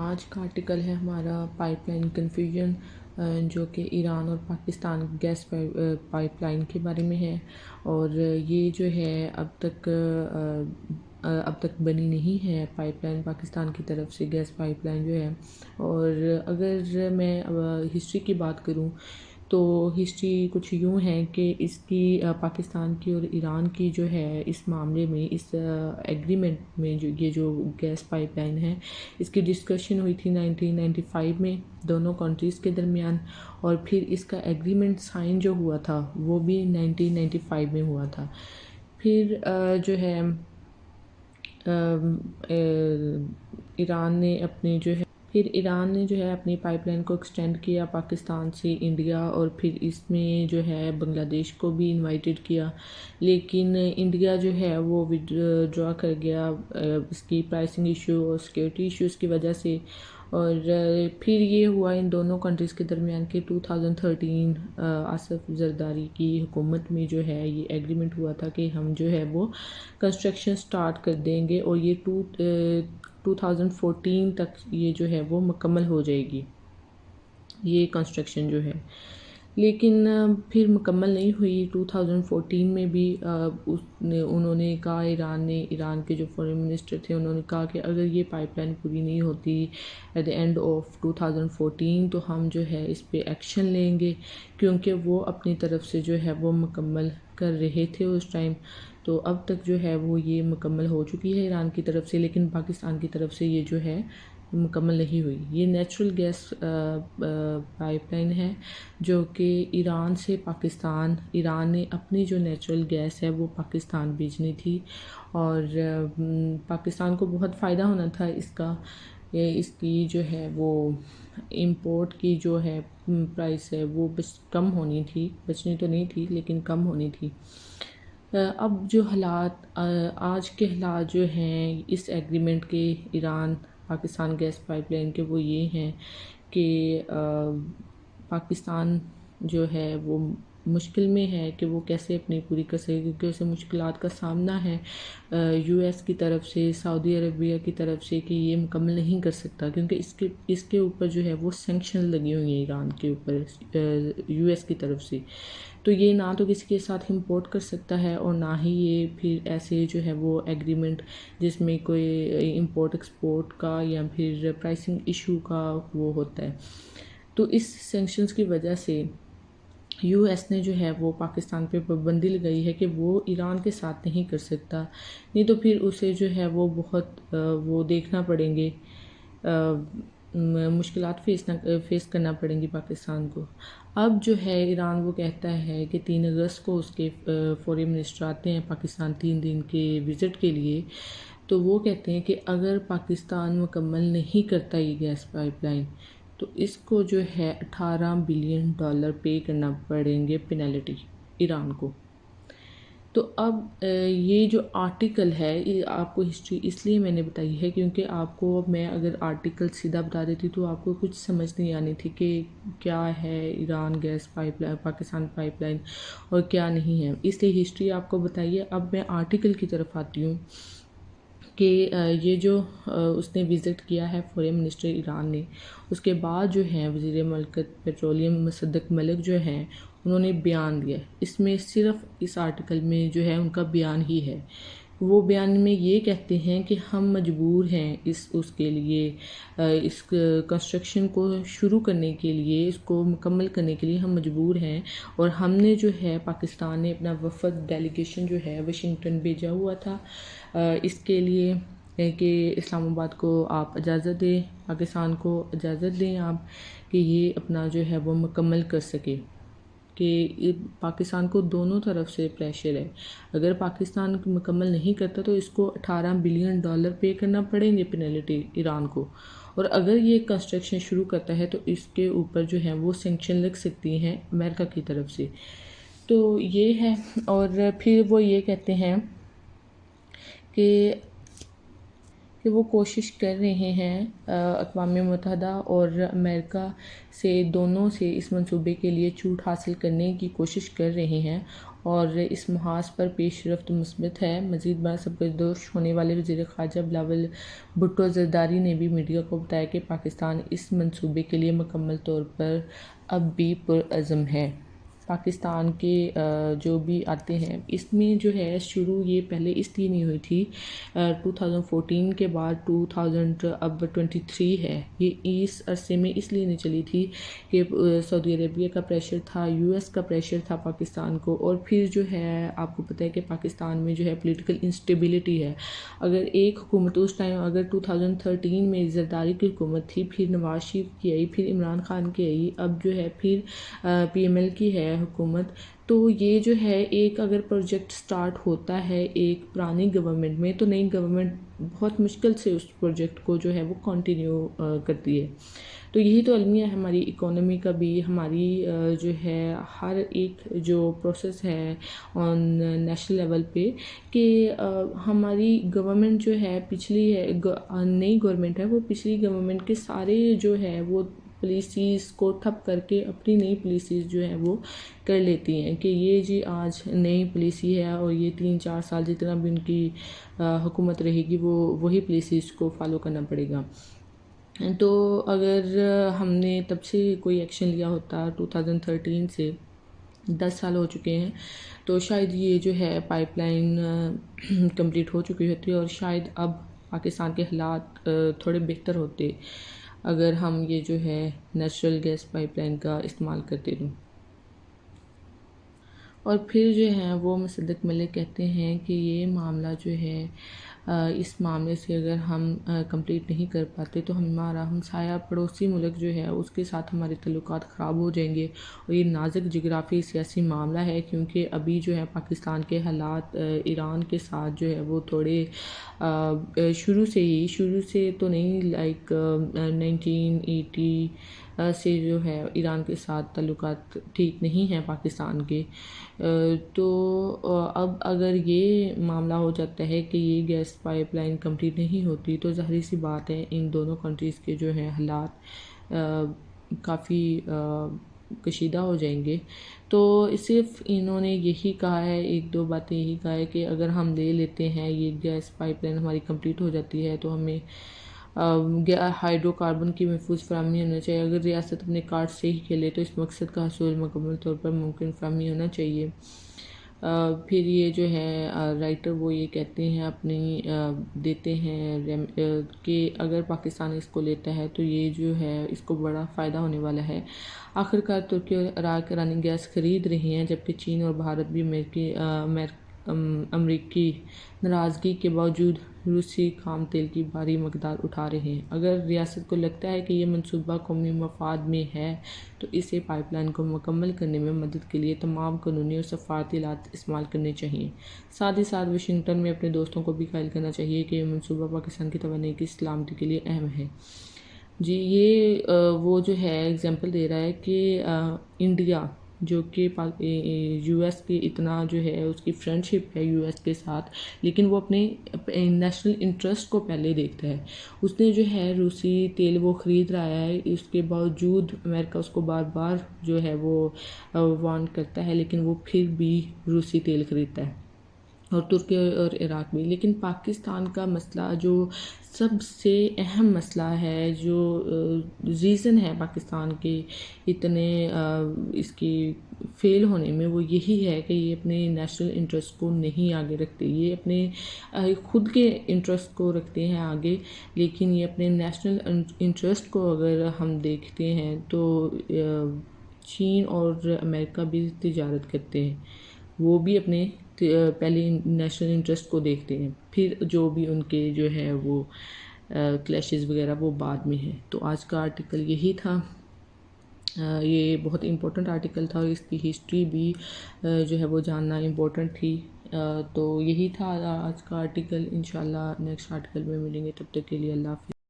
آج کا آرٹیکل ہے ہمارا پائپ لائن کنفیوژن، جو کہ ایران اور پاکستان گیس پائپ لائن کے بارے میں ہے، اور یہ جو ہے اب تک بنی نہیں ہے پائپ لائن پاکستان کی طرف سے، گیس پائپ لائن جو ہے۔ اور اگر میں ہسٹری کی بات کروں تو ہسٹری کچھ یوں ہے کہ اس کی پاکستان کی اور ایران کی جو ہے اس معاملے میں، اس ایگریمنٹ میں، جو یہ جو گیس پائپ لائن ہے، اس کی ڈسکشن ہوئی تھی 1995 میں دونوں کنٹریز کے درمیان، اور پھر اس کا ایگریمنٹ سائن جو ہوا تھا وہ بھی 1995 میں ہوا تھا۔ پھر جو ہے ایران نے اپنی پائپ لائن کو ایکسٹینڈ کیا پاکستان سے انڈیا، اور پھر اس میں جو ہے بنگلہ دیش کو بھی انوائٹڈ کیا، لیکن انڈیا جو ہے وہ ودرا کر گیا اس کی پرائسنگ ایشو اور سیکیورٹی ایشوز کی وجہ سے۔ اور پھر یہ ہوا ان دونوں کنٹریز کے درمیان کہ 2013 آصف زرداری کی حکومت میں جو ہے یہ ایگریمنٹ ہوا تھا کہ ہم جو ہے وہ کنسٹرکشن سٹارٹ کر دیں گے، اور یہ 2014 تک یہ جو ہے وہ مکمل ہو جائے گی یہ کنسٹرکشن جو ہے، لیکن پھر مکمل نہیں ہوئی۔ 2014 میں بھی انہوں نے کہا، ایران کے جو فورن منسٹر تھے انہوں نے کہا کہ اگر یہ پائپ لائن پوری نہیں ہوتی ایٹ دی اینڈ آف 2014 تو ہم جو ہے اس پہ ایکشن لیں گے، کیونکہ وہ اپنی طرف سے جو ہے وہ مکمل کر رہے تھے اس ٹائم۔ تو اب تک جو ہے وہ یہ مکمل ہو چکی ہے ایران کی طرف سے، لیکن پاکستان کی طرف سے یہ جو ہے مکمل نہیں ہوئی۔ یہ نیچرل گیس پائپ لائن ہے جو کہ ایران سے ایران نے اپنی جو نیچرل گیس ہے وہ پاکستان بھیجنی تھی، اور پاکستان کو بہت فائدہ ہونا تھا اس کی جو ہے وہ امپورٹ کی جو ہے پرائس ہے وہ کم ہونی تھی، بچنی تو نہیں تھی لیکن کم ہونی تھی۔ اب جو آج کے حالات جو ہیں اس ایگریمنٹ کے، Iran Pakistan gas pipeline کے، وہ یہ ہیں کہ پاکستان جو ہے وہ مشکل میں ہے کہ وہ کیسے اپنی پوری کر سکے، کیونکہ اسے مشکلات کا سامنا ہے یو ایس کی طرف سے، سعودی عربیہ کی طرف سے، کہ یہ مکمل نہیں کر سکتا، کیونکہ اس کے اوپر جو ہے وہ سینکشن لگی ہوئی ہیں ایران کے اوپر یو ایس کی طرف سے۔ تو یہ نہ تو کسی کے ساتھ امپورٹ کر سکتا ہے، اور نہ ہی یہ پھر ایسے جو ہے وہ ایگریمنٹ جس میں کوئی امپورٹ ایکسپورٹ کا یا پھر پرائسنگ ایشو کا وہ ہوتا ہے۔ تو اس سینکشنز کی وجہ سے یو ایس نے جو ہے وہ پاکستان پہ پابندی لگائی ہے کہ وہ ایران کے ساتھ نہیں کر سکتا، نہیں تو پھر اسے جو ہے وہ بہت وہ دیکھنا پڑیں گے، مشکلات فیس کرنا پڑیں گی پاکستان کو۔ اب جو ہے ایران وہ کہتا ہے کہ 3 اگست کو اس کے فورن منسٹر آتے ہیں پاکستان 3 دن کے وزٹ کے لیے، تو وہ کہتے ہیں کہ اگر پاکستان مکمل نہیں کرتا یہ گیس پائپ لائن تو اس کو جو ہے $18 بلین پے کرنا پڑیں گے پینلٹی ایران کو۔ تو اب یہ جو آرٹیکل ہے، یہ آپ کو ہسٹری اس لیے میں نے بتائی ہے کیونکہ آپ کو میں اگر آرٹیکل سیدھا بتا دیتی تو آپ کو کچھ سمجھ نہیں آنی تھی کہ کیا ہے Iran gas pipeline, Pakistan pipeline, اور کیا نہیں ہے، اس لیے ہسٹری آپ کو بتائیے۔ اب میں آرٹیکل کی طرف آتی ہوں کہ یہ جو اس نے وزٹ کیا ہے فورن منسٹر ایران نے، اس کے بعد جو ہے وزیر مملکت پیٹرولیم مصدق ملک جو ہیں انہوں نے بیان دیا۔ اس میں صرف اس آرٹیکل میں جو ہے ان کا بیان ہی ہے، وہ بیان میں یہ کہتے ہیں کہ ہم مجبور ہیں اس کے لیے، اس کنسٹرکشن کو شروع کرنے کے لیے، اس کو مکمل کرنے کے لیے ہم مجبور ہیں، اور ہم نے جو ہے پاکستان نے اپنا وفد ڈیلیگیشن جو ہے واشنگٹن بھیجا ہوا تھا اس کے لیے کہ اسلام آباد کو آپ اجازت دیں، پاکستان کو اجازت دیں آپ کہ یہ اپنا جو ہے وہ مکمل کر سکے، کہ پاکستان کو دونوں طرف سے پریشر ہے، اگر پاکستان مکمل نہیں کرتا تو اس کو $18 بلین پے کرنا پڑیں گے پینلٹی ایران کو، اور اگر یہ کنسٹرکشن شروع کرتا ہے تو اس کے اوپر جو ہے وہ سینکشن لگ سکتی ہیں امریکہ کی طرف سے۔ تو یہ ہے، اور پھر وہ یہ کہتے ہیں کہ وہ کوشش کر رہے ہیں اقوام متحدہ اور امریکہ سے، دونوں سے اس منصوبے کے لیے چھوٹ حاصل کرنے کی کوشش کر رہے ہیں، اور اس محاذ پر پیش رفت مثبت ہے۔ مزید بر سرگردوش ہونے والے وزیر خارجہ بلاول بھٹو زرداری نے بھی میڈیا کو بتایا کہ پاکستان اس منصوبے کے لیے مکمل طور پر اب بھی پرعزم ہے۔ پاکستان کے جو بھی آتے ہیں اس میں جو ہے شروع یہ پہلے اس لیے نہیں ہوئی تھی 2014 کے بعد 2023 ہے، یہ اس عرصے میں اس لیے نہیں چلی تھی کہ سعودی عربیہ کا پریشر تھا، یو ایس کا پریشر تھا پاکستان کو، اور پھر جو ہے آپ کو پتہ ہے کہ پاکستان میں جو ہے پولیٹیکل انسٹیبلٹی ہے۔ اگر ایک حکومت اس ٹائم اگر 2013 میں زرداری کی حکومت تھی، پھر نواز شریف کی آئی، پھر عمران خان کی آئی، اب جو ہے پھر پی ایم ایل کی ہے حکومت، تو یہ جو ہے ایک اگر پروجیکٹ سٹارٹ ہوتا ہے ایک پرانی گورنمنٹ میں تو نئی گورنمنٹ بہت مشکل سے اس پروجیکٹ کو جو ہے وہ کنٹینیو کرتی ہے۔ تو یہی تو المیہ ہے ہماری اکانومی کا بھی، ہماری جو ہے ہر ایک جو پروسیس ہے آن نیشنل لیول پہ، کہ ہماری گورنمنٹ جو ہے پچھلی ہے نئی گورنمنٹ ہے، وہ پچھلی گورنمنٹ کے سارے جو ہے وہ پالیسیز کو ٹھپ کر کے اپنی نئی پالیسیز جو ہیں وہ کر لیتی ہیں کہ یہ جی آج نئی پالیسی ہے اور یہ 3-4 سال جتنا بھی ان کی حکومت رہے گی وہ وہی پالیسیز کو فالو کرنا پڑے گا۔ تو اگر ہم نے تب سے کوئی ایکشن لیا ہوتا 2013 سے 10 سال ہو چکے ہیں تو شاید یہ جو ہے پائپ لائن کمپلیٹ ہو چکی ہوتی اور شاید اب پاکستان کے حالات تھوڑے بہتر ہوتے اگر ہم یہ جو ہے نیچرل گیس پائپ لائن کا استعمال کرتے رہیں۔ اور پھر جو ہیں وہ مصدق ملک کہتے ہیں کہ یہ معاملہ جو ہے اس معاملے سے اگر ہم کمپلیٹ نہیں کر پاتے تو ہمارا ہمسایہ پڑوسی ملک جو ہے اس کے ساتھ ہمارے تعلقات خراب ہو جائیں گے، اور یہ نازک جغرافی سیاسی معاملہ ہے کیونکہ ابھی جو ہے پاکستان کے حالات ایران کے ساتھ جو ہے وہ تھوڑے شروع سے تو نہیں، لائک 1980 سے جو ہے ایران کے ساتھ تعلقات ٹھیک نہیں ہیں پاکستان کے، تو اب اگر یہ معاملہ ہو جاتا ہے کہ یہ گیس پائپ لائن کمپلیٹ نہیں ہوتی تو ظاہری سی بات ہے ان دونوں کنٹریز کے جو ہیں حالات کافی کشیدہ ہو جائیں گے۔ تو صرف انہوں نے یہی کہا ہے، 1-2 باتیں یہی کہا ہے کہ اگر ہم لے لیتے ہیں یہ گیس پائپ لائن ہماری کمپلیٹ ہو جاتی ہے تو ہمیں ہائیڈرو کاربن کی محفوظ فراہمی ہونا چاہیے، اگر ریاست اپنے کارڈ سے ہی کھیلے تو اس مقصد کا حصول مکمل طور پر ممکن فراہمی ہونا چاہیے۔ پھر یہ جو ہے رائٹر وہ یہ کہتے ہیں اپنی دیتے ہیں کہ اگر پاکستان اس کو لیتا ہے تو یہ جو ہے اس کو بڑا فائدہ ہونے والا ہے۔ آخرکار ترکی اور عراق ایرانی گیس خرید رہی ہیں جبکہ چین اور بھارت بھی امریکی ناراضگی کے باوجود روسی خام تیل کی بھاری مقدار اٹھا رہے ہیں۔ اگر ریاست کو لگتا ہے کہ یہ منصوبہ قومی مفاد میں ہے تو اسے پائپ لائن کو مکمل کرنے میں مدد کے لیے تمام قانونی اور سفارتی آلات استعمال کرنے چاہیے۔ ساتھ ہی ساتھ واشنگٹن میں اپنے دوستوں کو بھی قائل کرنا چاہیے کہ یہ منصوبہ پاکستان کی توانائی کی سلامتی کے لیے اہم ہے۔ جی یہ وہ جو ہے ایگزامپل دے رہا ہے کہ انڈیا جو کہ یو ایس کے اتنا جو ہے اس کی فرینڈ شپ ہے یو ایس کے ساتھ، لیکن وہ اپنے نیشنل انٹرسٹ کو پہلے دیکھتا ہے۔ اس نے جو ہے روسی تیل وہ خرید رہا ہے، اس کے باوجود امریکہ اس کو بار بار جو ہے وہ وارن کرتا ہے لیکن وہ پھر بھی روسی تیل خریدتا ہے، اور ترکی اور عراق بھی۔ لیکن پاکستان کا مسئلہ جو سب سے اہم مسئلہ ہے، جو ریزن ہے پاکستان کے اتنے اس کی فیل ہونے میں، وہ یہی ہے کہ یہ اپنے نیشنل انٹرسٹ کو نہیں آگے رکھتے، یہ اپنے خود کے انٹرسٹ کو رکھتے ہیں آگے، لیکن یہ اپنے نیشنل انٹرسٹ کو اگر ہم دیکھتے ہیں تو چین اور امریکہ بھی تجارت کرتے ہیں، وہ بھی اپنے پہلے نیشنل انٹرسٹ کو دیکھتے ہیں، پھر جو بھی ان کے جو ہے وہ کلیشز وغیرہ وہ بعد میں ہیں۔ تو آج کا آرٹیکل یہی تھا، یہ بہت امپورٹنٹ آرٹیکل تھا اور اس کی ہسٹری بھی جو ہے وہ جاننا امپورٹنٹ تھی۔ تو یہی تھا آج کا آرٹیکل، انشاءاللہ نیکسٹ آرٹیکل میں ملیں گے، تب تک کے لیے اللہ حافظ۔